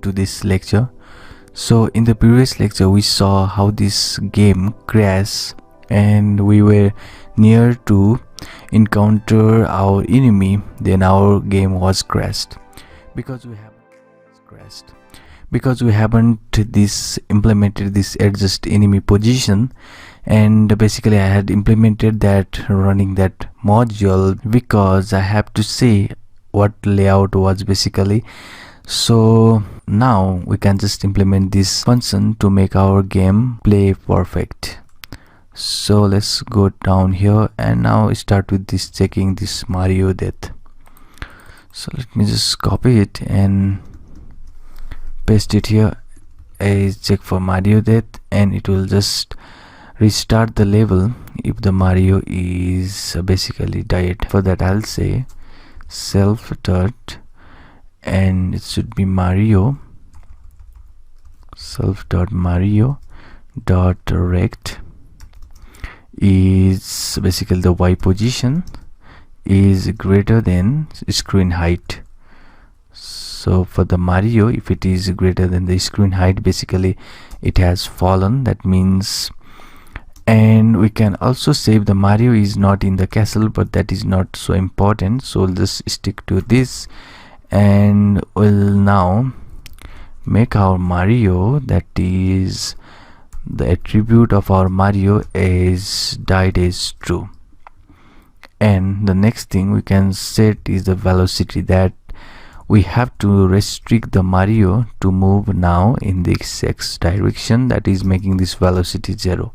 to this lecture. So in the previous lecture we saw how this game crashed and we were near to encounter our enemy, then our game was crashed because we haven't implemented this adjust enemy position. And basically I had implemented that running that module because I have to see what layout was basically. So now we can just implement this function to make our game play perfect. So let's go down here and now start with this checking this Mario death. So let me just copy it and paste it here. I check for Mario death and it will just restart the level if the Mario is basically died. For that I'll say self dot and it should be Mario self dot Mario dot rect is basically the Y position is greater than screen height. So for the Mario, if it is greater than the screen height, basically it has fallen. That means, and we can also save the Mario is not in the castle, but that is not so important, so we'll just stick to this and we'll now make our Mario, that is the attribute of our Mario is died is true. And the next thing we can set is the velocity, that we have to restrict the Mario to move now in the x direction, that is making this velocity 0.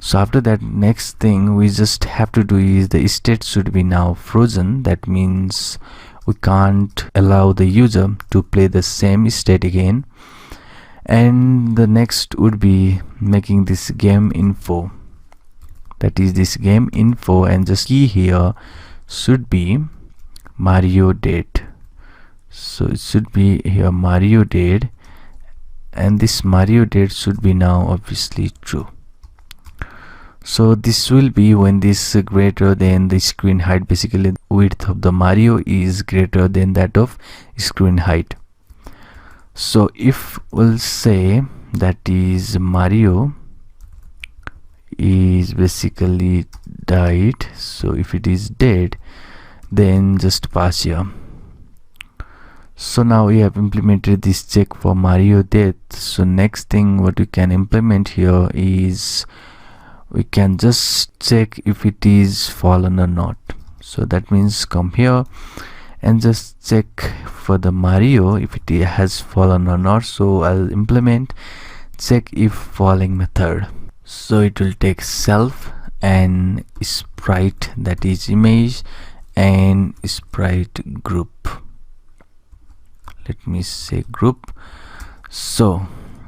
So after that, next thing we just have to do is the state should be now frozen. That means we can't allow the user to play the same state again. And the next would be making this game info, that is this game info, and just key here should be Mario dead. So it should be here Mario dead, and this Mario dead should be now obviously true. So this will be when this greater than the screen height, basically the width of the Mario is greater than that of screen height. So if we'll say that is Mario is basically died, so if it is dead then just pass here. So now we have implemented this check for Mario death. So next thing what we can implement here is we can just check if it is fallen or not. So that means come here and just check for the Mario if it has fallen or not. So I'll implement check if falling method. So it will take self and sprite, that is image, and sprite group. Let me say group. So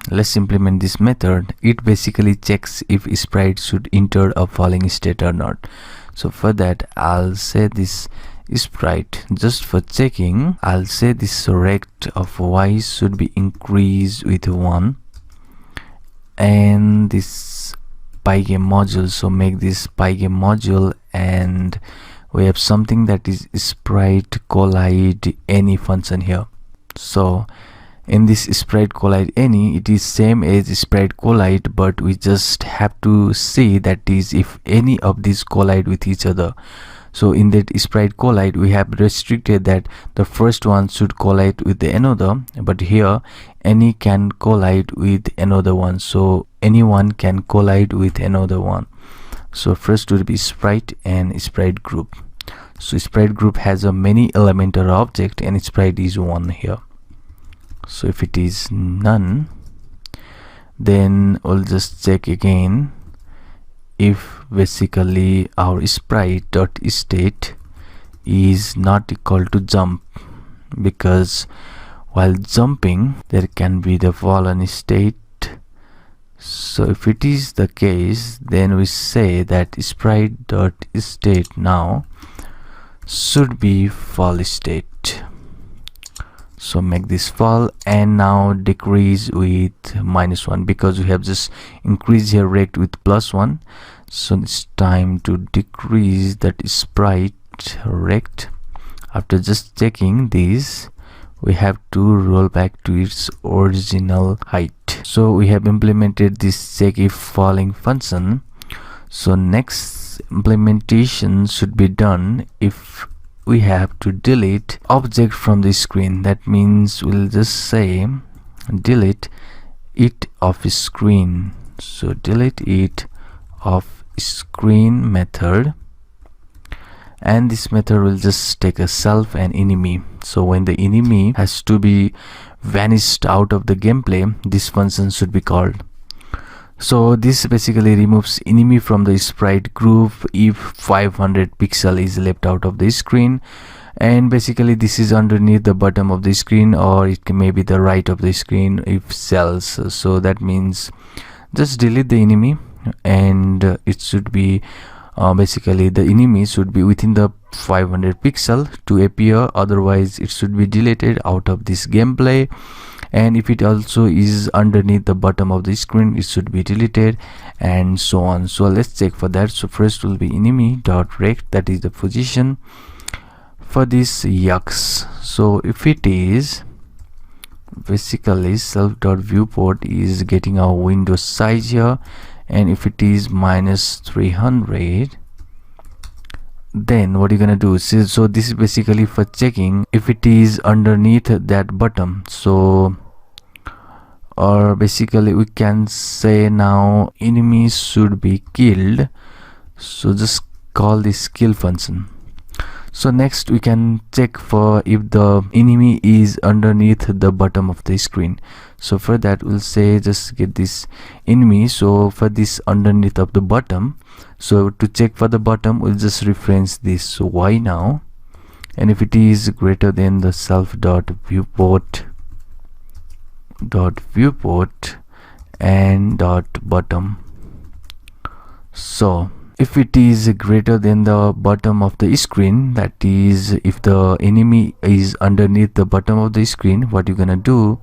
let's implement this method. It basically checks if sprite should enter a falling state or not. So for that I'll say this sprite, just for checking I'll say this rect of y should be increased with 1, and this pygame module, so make this pygame module, and we have something that is sprite collide any function here. So in this sprite collide any, it is same as sprite collide, but we just have to see that is if any of these collide with each other. So in that sprite collide we have restricted that the first one should collide with the another, but here any can collide with another one, so anyone can collide with another one. So first would be sprite and sprite group. So sprite group has a many elemental object and sprite is 1 here. So if it is none, then we'll just check again if basically our sprite dot state is not equal to jump, because while jumping there can be the fallen state. So if it is the case, then we say that sprite dot state now should be fall state. So make this fall and now decrease with -1, because we have just increased here rect with +1. So it's time to decrease that sprite rect. After just checking this, we have to roll back to its original height. So we have implemented this check if falling function. So next implementation should be done if we have to delete object from the screen. That means we'll just say delete it off screen. So delete it off screen method, and this method will just take a self and enemy. So when the enemy has to be vanished out of the gameplay, this function should be called. So this basically removes enemy from the sprite group if 500 pixel is left out of the screen, and basically this is underneath the bottom of the screen, or it may be the right of the screen if cells. So that means just delete the enemy, and it should be basically the enemy should be within the 500 pixel to appear, otherwise it should be deleted out of this gameplay. And if it also is underneath the bottom of the screen, it should be deleted, and so on. So let's check for that. So first will be enemy.rect, that is the position for this yux. So if it is basically self.viewport is getting our window size here, and if it is -300, then what you're gonna do. So this is basically for checking if it is underneath that bottom. So, or basically we can say now enemies should be killed, so just call this kill function. So next we can check for if the enemy is underneath the bottom of the screen. So for that we'll say just get this enemy. So for this underneath of the bottom, so to check for the bottom we'll just reference this. So y now, and if it is greater than the self.viewport and .bottom. So if it is greater than the bottom of the screen, that is if the enemy is underneath the bottom of the screen, what you're gonna do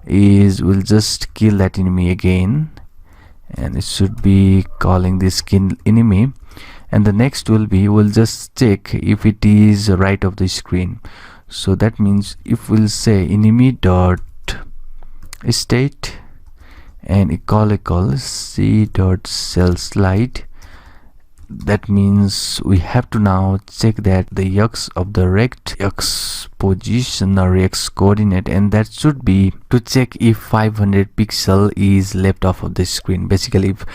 is we'll just kill that enemy again, and it should be calling this kill enemy. And the next will be we'll just check if it is right of the screen. So that means if we'll say enemy dot state and equal c dot cell slide, that means we have to now check that the yux of the rect yux position or x coordinate, and that should be to check if 500 pixel is left off of the screen. Basically if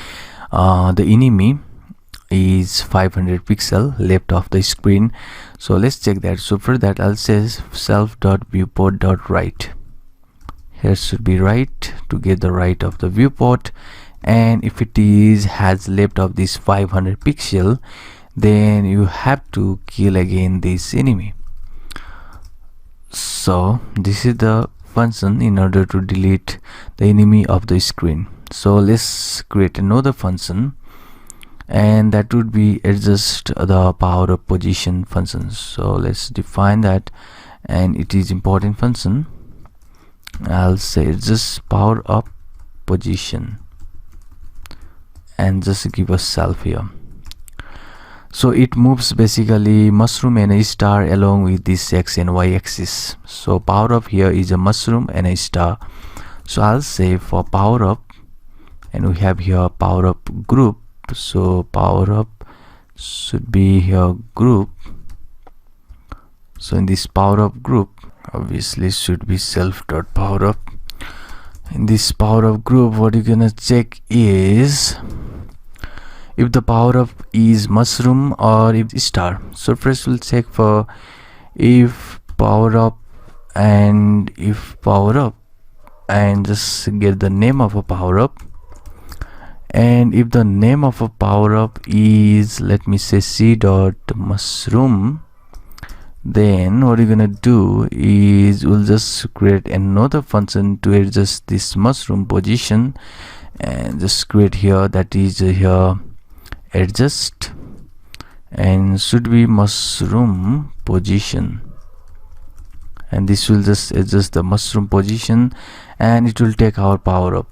the enemy is 500 pixel left off the screen. So let's check that. So for that I'll say self.viewport.right. Here should be right to get the right of the viewport, and if it is has left of this 500 pixel, then you have to kill again this enemy. So this is the function in order to delete the enemy of the screen. So let's create another function, and that would be adjust the power up position function. So let's define that, and it is important function. I'll say adjust power up position and just give a self here. So it moves basically mushroom and a star along with this x and y axis. So power up here is a mushroom and a star. So I'll say for power up, and we have here power up group. So power up should be here group. So in this power up group, obviously should be self.powerup. In this power up group, what you're gonna check is if the power up is mushroom or if star. So first we'll check for if power up and if power up, and just get the name of a power up. And if the name of a power up is, let me say c.mushroom, then what you're gonna do is we'll just create another function to adjust this mushroom position, and just create here, that is here adjust, and should be mushroom position, and this will just adjust the mushroom position, and it will take our power up.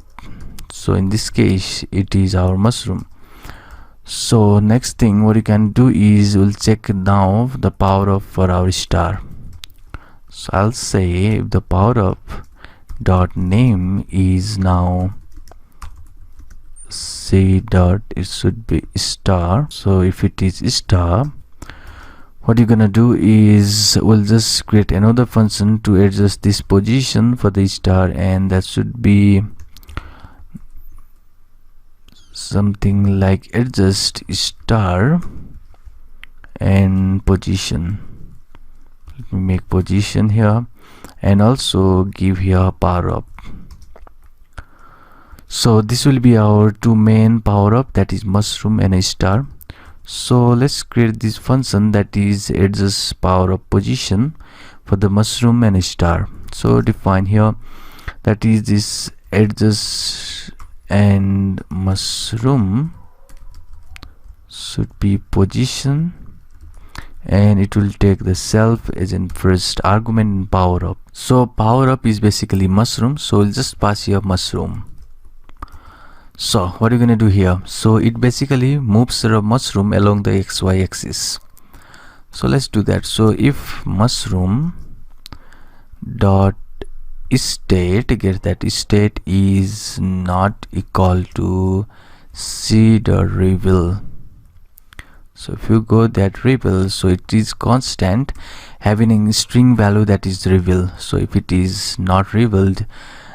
So in this case it is our mushroom. So next thing what you can do is we'll check now the power up for our star. So I'll say if the power up dot name is now say dot, it should be star. So if it is star, what you're gonna do is we'll just create another function to adjust this position for the star, and that should be something like adjust star and position. Let me make position here and also give here power up. So this will be our two main power up, that is mushroom and a star. So let's create this function that is adjust power up position for the mushroom and a star. So define here that is this adjust and mushroom should be position, and it will take the self as in first argument in power up. So power up is basically mushroom, so we'll just pass here mushroom. So what are you gonna do here? So it basically moves the mushroom along the XY axis. So let's do that. So if mushroom dot state, get that state is not equal to c dot reveal. So if you go that reveal, so it is constant having a string value that is reveal. So if it is not revealed,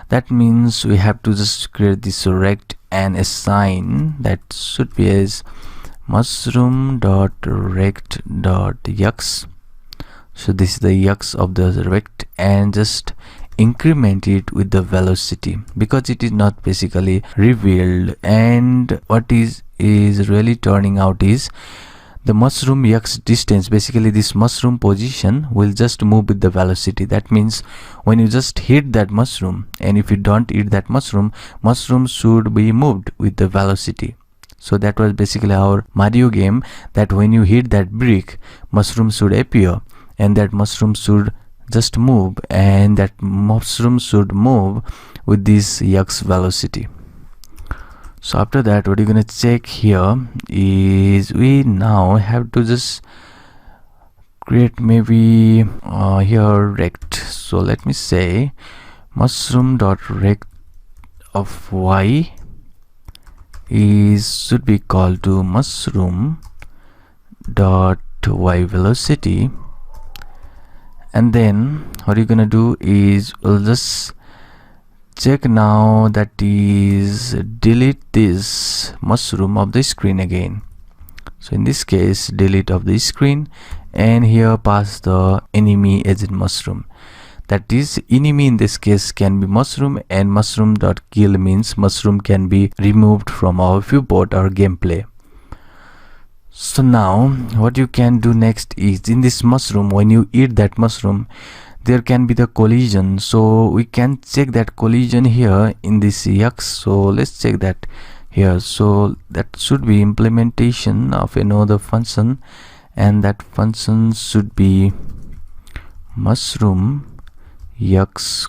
that means we have to just create this rect and assign that should be as mushroom dot rect dot x. So this is the x of the rect, and just increment it with the velocity because it is not basically revealed. And what is really turning out is the mushroom x distance, basically this mushroom position will just move with the velocity. That means when you just hit that mushroom, and if you don't hit that mushroom, mushroom should be moved with the velocity. So that was basically our Mario game, that when you hit that brick, mushroom should appear and that mushroom should just move, and that mushroom should move with this x velocity. So after that, what you're gonna check here is we now have to just create maybe here rect. So let me say mushroom dot rect of y is should be equal to mushroom dot y velocity, and then what you're gonna do is we'll just check now, that is delete this mushroom of the screen again. So in this case, delete of the screen, and here pass the enemy as in mushroom. That is enemy in this case can be mushroom, and mushroom dot kill means mushroom can be removed from our viewport or gameplay. So now what you can do next is in this mushroom, when you eat that mushroom, there can be the collision. So we can check that collision here in this x. So let's check that here. So that should be implementation of another function, and that function should be mushroom x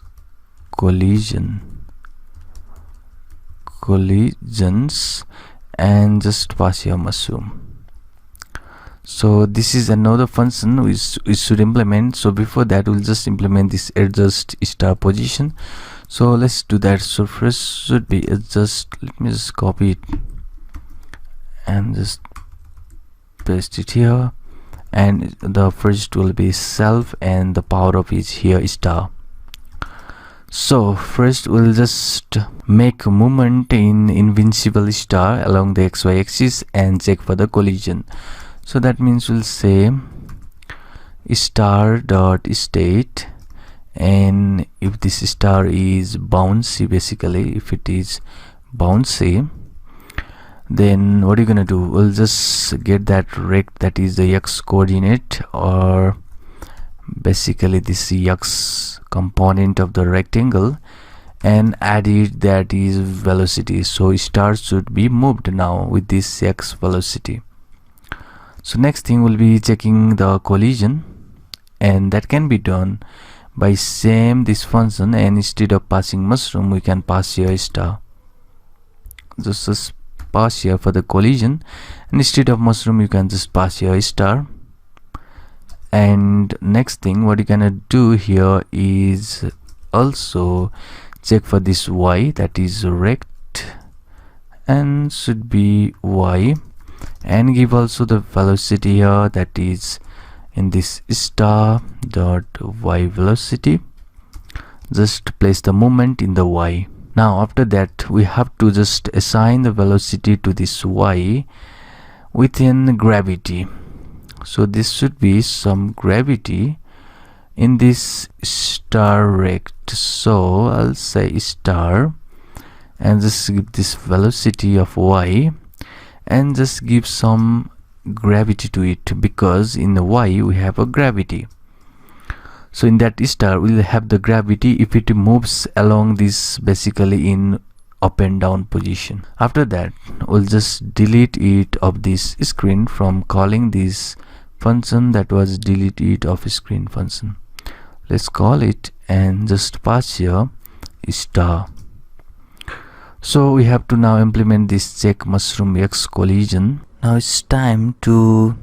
collisions, and just pass here mushroom. So this is another function we should implement. So before that, we'll just implement this adjust star position. So let's do that. So first should be adjust, let me just copy it and just paste it here, and the first will be self, and the power of is here star. So first we'll just make a movement in invincible star along the XY axis and check for the collision. So that means we'll say star dot state, and if this star is bouncy, basically if it is bouncy, then what are you gonna do? We'll just get that rect, that is the x coordinate, or basically this x component of the rectangle, and add it, that is velocity. So star should be moved now with this x velocity. So next thing will be checking the collision, and that can be done by same this function, and instead of passing mushroom, we can pass here star. Just pass here for the collision, and instead of mushroom, you can just pass here star, And next thing what you're gonna do here is also check for this y, that is rect and should be y, and give also the velocity here, that is in this star dot y velocity. Just place the movement in the y. Now after that we have to just assign the velocity to this y within gravity. So this should be some gravity in this star rect. So I'll say star and just give this velocity of y and just give some gravity to it, because in the y we have a gravity. So in that star we'll have the gravity if it moves along this basically in up and down position. After that we'll just delete it of this screen from calling this function that was delete it of screen function. Let's call it and just pass here star. So we have to now implement this check mushroom x collision. Now it's time to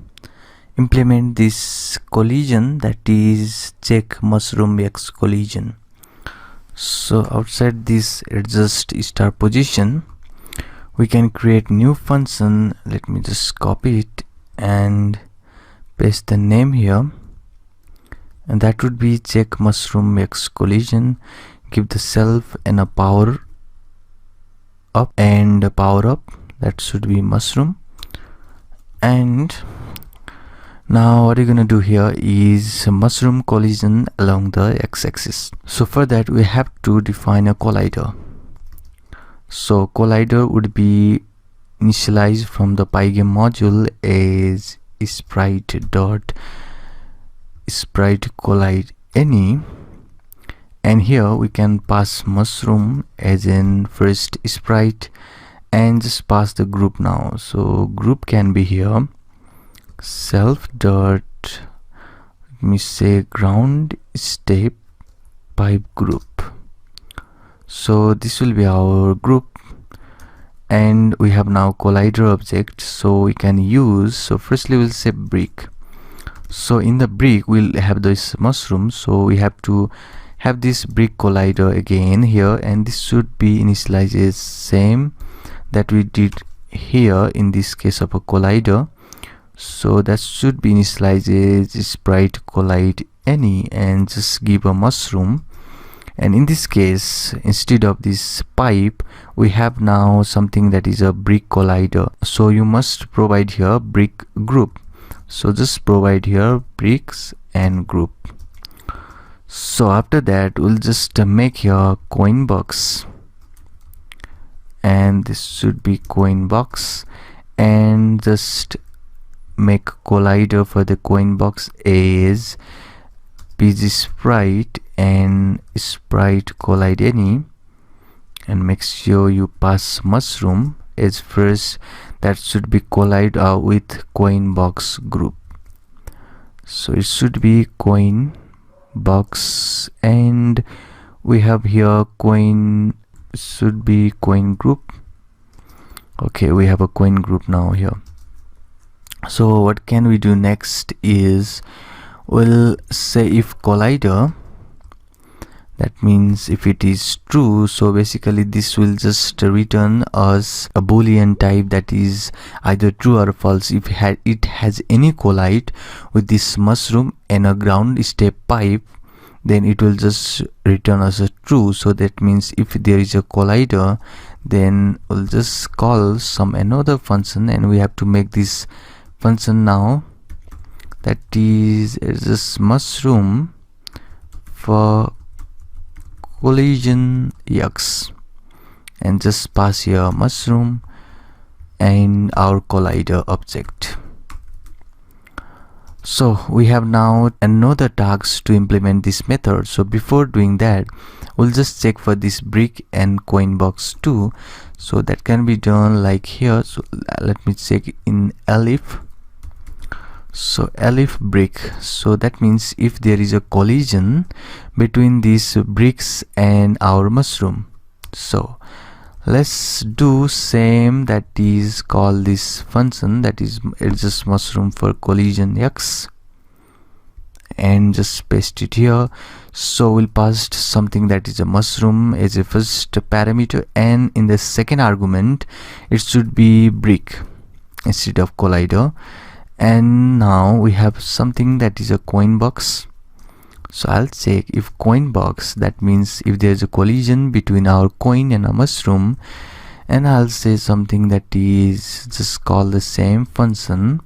implement this collision, that is check mushroom x collision. So outside this adjust star position we can create new function. Let me just copy it and paste the name here, and that would be check mushroom x collision. Give the self and a power up and a power up, that should be mushroom. And now what you're gonna do here is mushroom collision along the x-axis. So for that we have to define a collider. So collider would be initialized from the Pygame module as sprite collide any, and here we can pass mushroom as in first sprite and just pass the group now. So group can be here self dot, let me say ground step pipe group. So this will be our group, and we have now collider object, so we can use, so firstly we'll say brick. So in the brick we'll have this mushroom, so we have to have this brick collider again here, and this should be initialized as same that we did here in this case of a collider. So that should be initialized as sprite collide any and just give a mushroom. And in this case instead of this pipe we have now something that is a brick collider, so you must provide here brick group. So just provide here bricks and group. So after that we'll just make here coin box, and this should be coin box, and just make collider for the coin box as pg sprite and sprite collide any, and make sure you pass mushroom as first, that should be collide with coin box group. So it should be coin box, and we have here coin, should be coin group. Okay, we have a coin group now here. So what can we do next is we'll say if collider, that means if it is true, so basically this will just return us a boolean type that is either true or false. If it has any collide with this mushroom and a ground step pipe, then it will just return us a true. So that means if there is a collider, then we'll just call some another function, and we have to make this function now, that is just mushroom for collision x, and just pass here mushroom and our collider object. So we have now another task to implement this method. So before doing that we'll just check for this brick and coin box too. So that can be done like here. So let me check in elif. So elif brick, so that means if there is a collision between these bricks and our mushroom. So let's do same, that is call this function that is adjust mushroom for collision x. and just paste it here. So we'll pass something that is a mushroom as a first parameter, and in the second argument it should be brick instead of collider. And now we have something that is a coin box. So I'll check if coin box, that means if there's a collision between our coin and a mushroom, and I'll say something that is just call the same function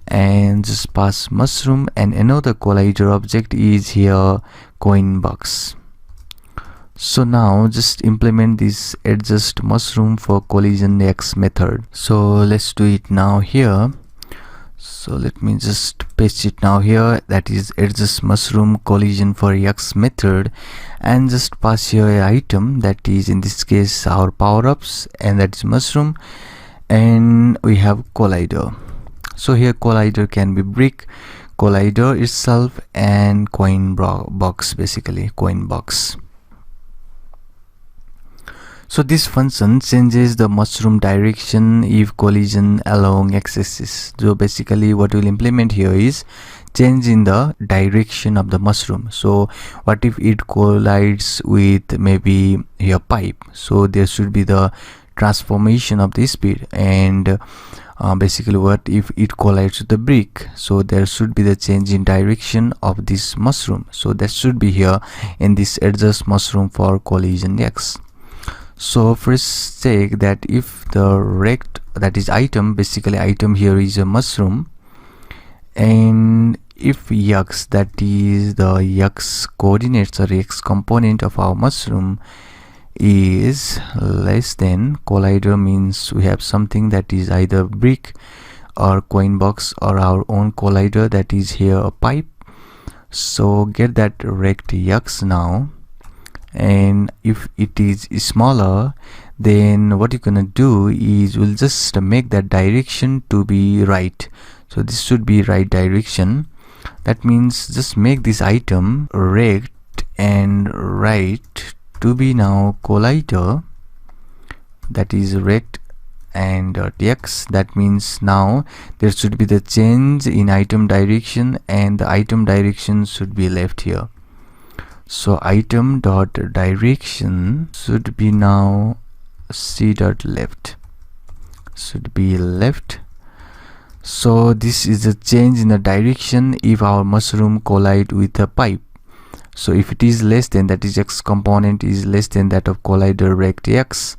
and just pass mushroom, and another collider object is here coin box. So now just implement this adjust mushroom for collision x method. So let's do it now here. So let me just paste it now here, that is adjust mushroom collision for x method, and just pass here an item that is in this case our power-ups, and that is mushroom, and we have collider. So here collider can be brick, collider itself, and coin box, basically coin box. So this function changes the mushroom direction if collision along x-axis. So basically what we'll implement here is change in the direction of the mushroom. So what if it collides with maybe here pipe? So there should be the transformation of the speed, and basically what if it collides with the brick? So there should be the change in direction of this mushroom. So that should be here in this adjust mushroom for collision x. So first check that if the rect, that is item, basically item here is a mushroom, and if x, that is the x coordinates or x component of our mushroom, is less than collider, means we have something that is either brick or coin box or our own collider, that is here a pipe. So get that rect x now, and if it is smaller, then what you're gonna do is we'll just make that direction to be right. So this should be right direction. That means just make this item rect and right to be now collider, that is rect and x. That means now there should be the change in item direction, and the item direction should be left here. So item dot direction should be now c dot left, should be left. So this is a change in the direction if our mushroom collide with a pipe. So if it is less than, that is x component is less than that of collider rect x,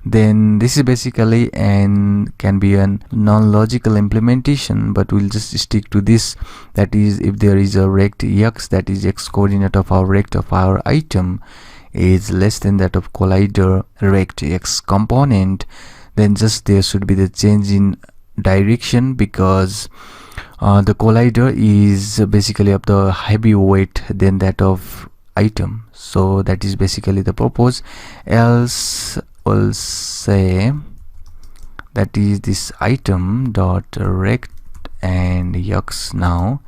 then this is basically and can be a non-logical implementation, but we'll just stick to this. That is, if there is a rect x, that is x coordinate of our rect of our item is less than that of collider rect x component, then just there should be the change in direction, because the collider is basically of the heavy weight than that of item. So that is basically the purpose. Else we'll say that is this item dot rect and x now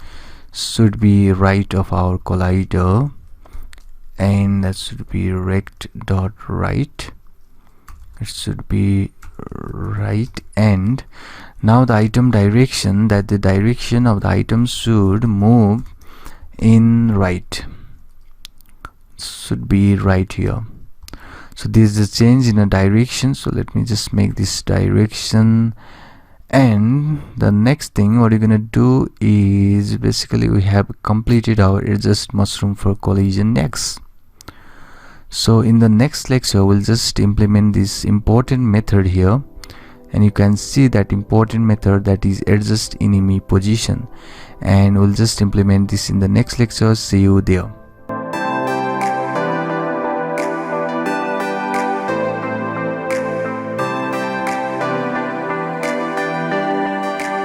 should be right of our collider, and that should be rect dot right, it should be right. And now the item direction, that the direction of the item should move in right, should be right here. So this is a change in a direction. So let me just make this direction, and the next thing what you're gonna do is basically we have completed our adjust mushroom for collision x. So in the next lecture we'll just implement this important method here, and you can see that important method, that is adjust enemy position, and we'll just implement this in the next lecture. See you there.